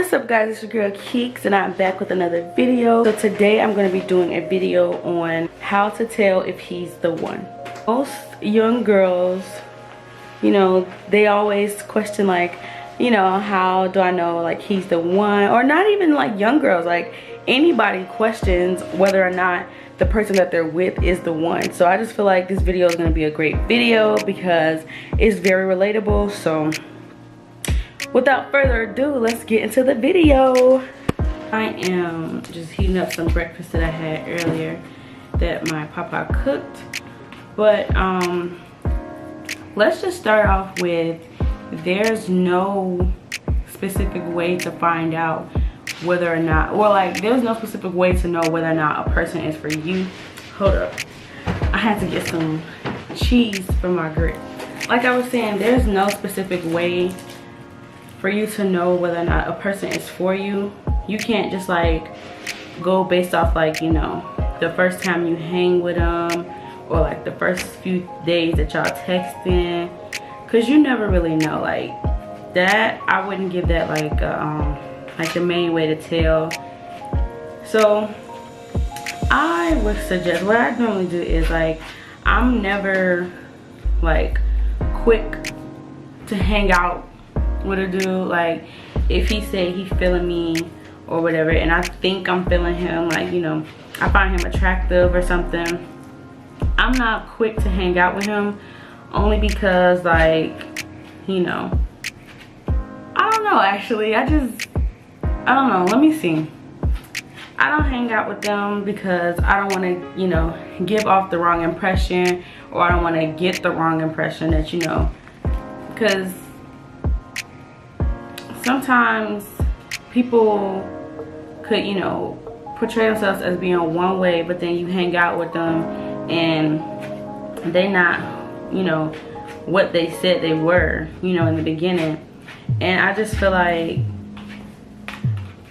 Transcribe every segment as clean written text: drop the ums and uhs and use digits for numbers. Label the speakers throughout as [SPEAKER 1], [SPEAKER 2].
[SPEAKER 1] What's up guys, it's your girl Keeks and I'm back with another video. So today I'm going to be doing a video on how to tell if he's the one. Most young girls, you know, they always question like, you know, how do I know like he's the one? Or not even like young girls, like anybody questions whether or not the person that they're with is the one. So I just feel like this video is going to be a great video because it's very relatable. So without further ado, let's get into the video. I am just heating up some breakfast that I had earlier that my papa cooked. But let's just start off with, there's no specific way to find out whether or not, or like there's no specific way to know whether or not a person is for you. Hold up, I had to get some cheese for my grits. Like I was saying, there's no specific way for you to know whether or not a person is for you. You can't just like go based off like, you know, the first time you hang with them or like the first few days that y'all texting, because you never really know. Like that, I wouldn't give that like the main way to tell. So I would suggest, what I normally do is like, I'm never like quick to hang out with a dude. Like if he say he feeling me or whatever and I think I'm feeling him, like, you know, I find him attractive or something, I'm not quick to hang out with him, only because like, you know, I don't know, actually I don't know, let me see. I don't hang out with them because I don't want to, you know, give off the wrong impression, or I don't want to get the wrong impression that, you know, because sometimes people could, you know, portray themselves as being one way, but then you hang out with them and they not, you know, what they said they were, you know, in the beginning. And I just feel like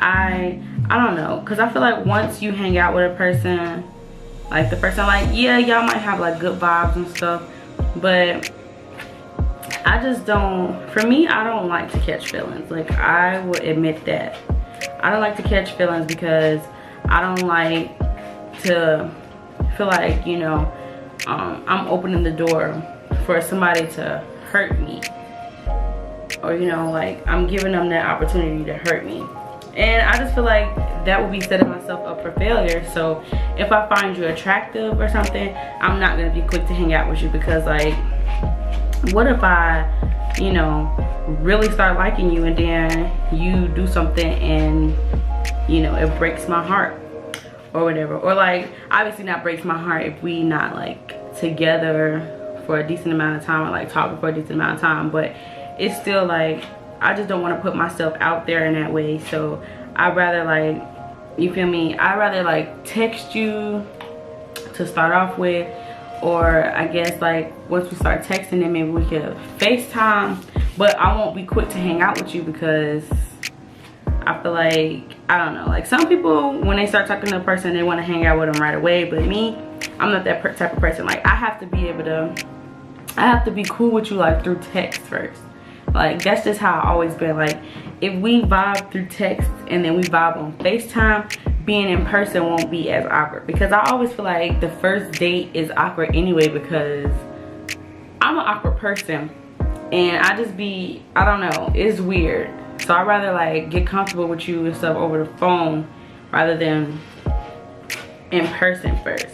[SPEAKER 1] I don't know, because I feel like once you hang out with a person, like the person, like, yeah, y'all might have like good vibes and stuff, but I just don't, for me, I don't like to catch feelings. Like, I will admit that. I don't like to catch feelings because I don't like to feel like, you know, I'm opening the door for somebody to hurt me. Or, you know, like, I'm giving them that opportunity to hurt me. And I just feel like that would be setting myself up for failure. So, if I find you attractive or something, I'm not going to be quick to hang out with you because, like, what if I, you know, really start liking you and then you do something and, you know, it breaks my heart or whatever. Or like, obviously not breaks my heart if we not like together for a decent amount of time or like talking for a decent amount of time, but it's still like, I just don't want to put myself out there in that way. So I'd rather like, you feel me, I'd rather like text you to start off with, or I guess like once we start texting, then maybe we could FaceTime. But I won't be quick to hang out with you because I feel like, I don't know, like some people, when they start talking to a person, they want to hang out with them right away. But me, I'm not that type of person. Like I have to be able to, I have to be cool with you like through text first. Like that's just how I always been. Like if we vibe through text and then we vibe on FaceTime, being in person won't be as awkward, because I always feel like the first date is awkward anyway, because I'm an awkward person and I just be, I don't know, it's weird. So I'd rather like get comfortable with you and stuff over the phone rather than in person first.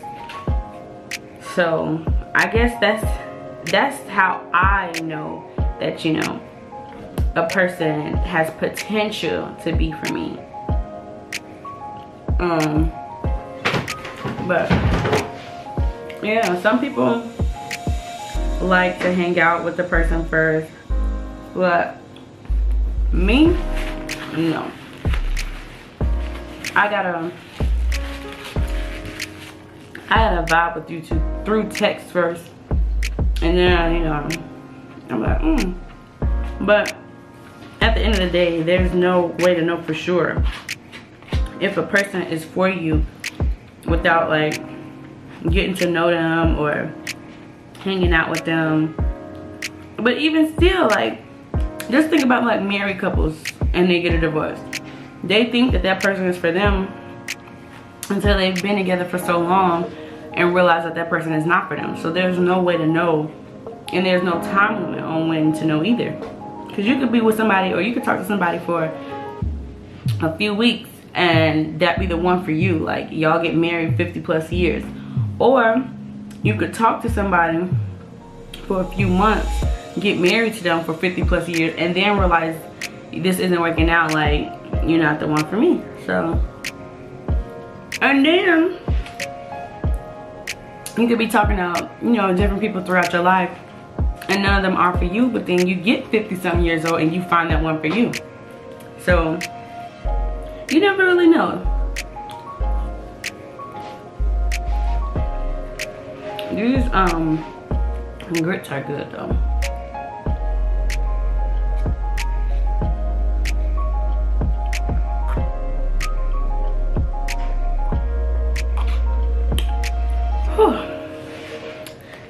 [SPEAKER 1] So I guess that's how I know that, you know, a person has potential to be for me. But yeah, some people like to hang out with the person first, but me, no. I gotta vibe with you through text first, and then, you know, I'm like, But at the end of the day, there's no way to know for sure if a person is for you without like getting to know them or hanging out with them. But even still, like, just think about like married couples and they get a divorce. they think that that person is for them until they've been together for so long and realize that that person is not for them. So there's no way to know, and there's no time limit on when to know either. Because you could be with somebody, or you could talk to somebody for a few weeks and that be the one for you. Like, y'all get married 50+ years. Or you could talk to somebody for a few months, get married to them for 50+ years, and then realize this isn't working out, like, you're not the one for me. So, and then you could be talking to, you know, different people throughout your life, and none of them are for you, but then you get 50-something years old and you find that one for you. So you never really know. These grits are good though.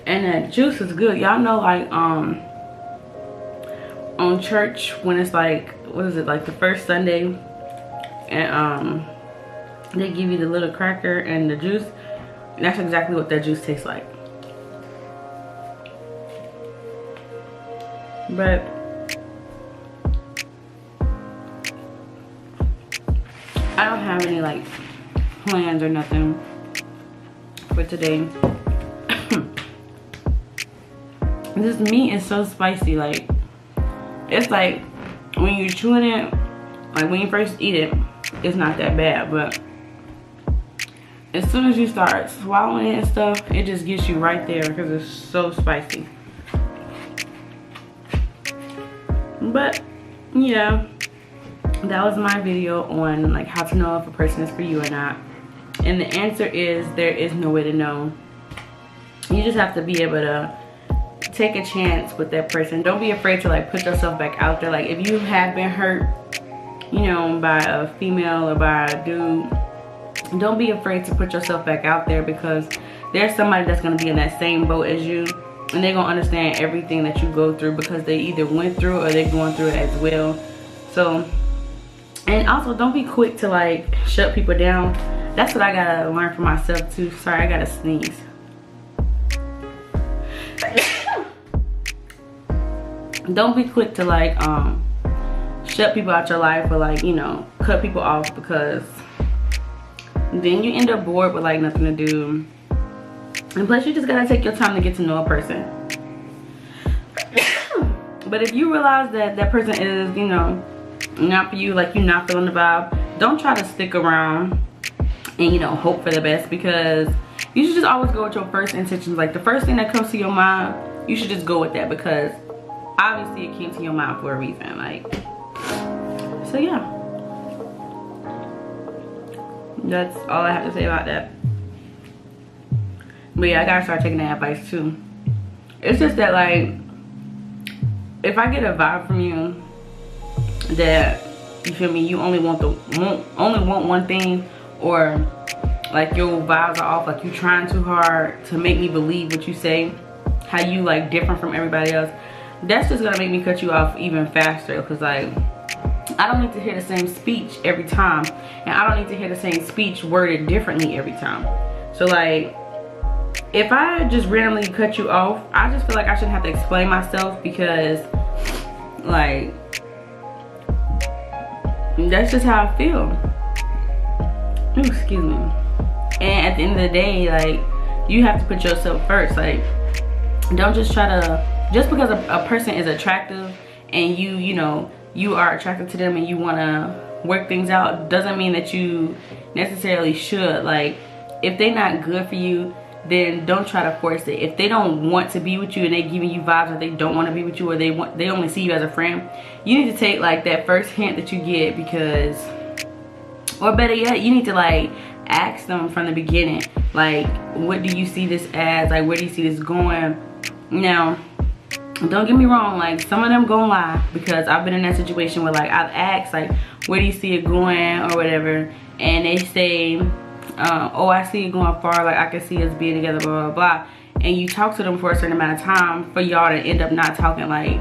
[SPEAKER 1] And that juice is good. Y'all know, like, on church when it's like, what is it, like the first Sunday, and they give you the little cracker and the juice. That's exactly what that juice tastes like. But I don't have any like plans or nothing for today. This meat is so spicy. Like, it's like when you're chewing it, like when you first eat it, it's not that bad, but as soon as you start swallowing it and stuff, it just gets you right there because it's so spicy. But yeah, that was my video on like how to know if a person is for you or not. And the answer is, there is no way to know. You just have to be able to take a chance with that person. Don't be afraid to like put yourself back out there. Like, if you have been hurt, you know, by a female or by a dude, don't be afraid to put yourself back out there, because there's somebody that's going to be in that same boat as you, and they're going to understand everything that you go through, because they either went through or they're going through it as well. So, and also don't be quick to like shut people down. That's what I gotta learn for myself too. Sorry, I gotta sneeze. Don't be quick to like shut people out your life, or like, you know, cut people off, because then you end up bored with like nothing to do. And plus, you just gotta take your time to get to know a person. But if you realize that that person is, you know, not for you, like you're not feeling the vibe, don't try to stick around and, you know, hope for the best, because you should just always go with your first intentions. Like, the first thing that comes to your mind, you should just go with that, because obviously it came to your mind for a reason. Like, so yeah, that's all I have to say about that. But yeah, I gotta start taking that advice too. It's just that, like, if I get a vibe from you that, you feel me, you only want one thing, or like your vibes are off, like you trying too hard to make me believe what you say, how you like different from everybody else, that's just gonna make me cut you off even faster. Because like, I don't need to hear the same speech every time, and I don't need to hear the same speech worded differently every time. So like, if I just randomly cut you off, I just feel like I shouldn't have to explain myself, because like, that's just how I feel. Ooh, excuse me. And at the end of the day, like, you have to put yourself first. Like, don't just try to, just because a person is attractive and you know, you are attracted to them and you want to work things out, doesn't mean that you necessarily should. Like, if they're not good for you, then don't try to force it. If they don't want to be with you and they're giving you vibes that they don't want to be with you, or they only see you as a friend, you need to take like that first hint that you get, because, or better yet, you need to like ask them from the beginning, like, what do you see this as? Like, where do you see this going? Now, don't get me wrong, like, some of them gonna lie, because I've been in that situation where like I've asked, like, where do you see it going or whatever, and they say, oh, I see it going far, like I can see us being together, blah blah blah. And you talk to them for a certain amount of time for y'all to end up not talking. Like,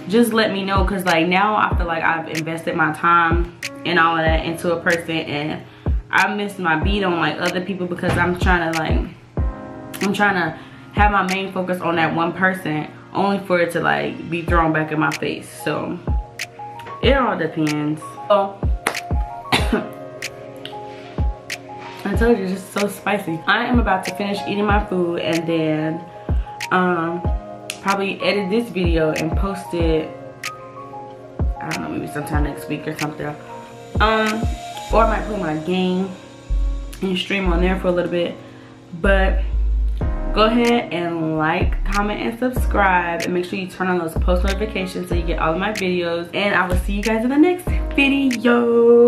[SPEAKER 1] just let me know, because like now I feel like I've invested my time and all of that into a person, and I miss my beat on like other people because I'm trying to have my main focus on that one person, only for it to like be thrown back in my face. So it all depends. Oh, I told you, it's just so spicy. I am about to finish eating my food and then probably edit this video and post it, I don't know, maybe sometime next week or something. Or I might play my game and stream on there for a little bit. But go ahead and like, comment, and subscribe, and make sure you turn on those post notifications so you get all of my videos. And I will see you guys in the next video.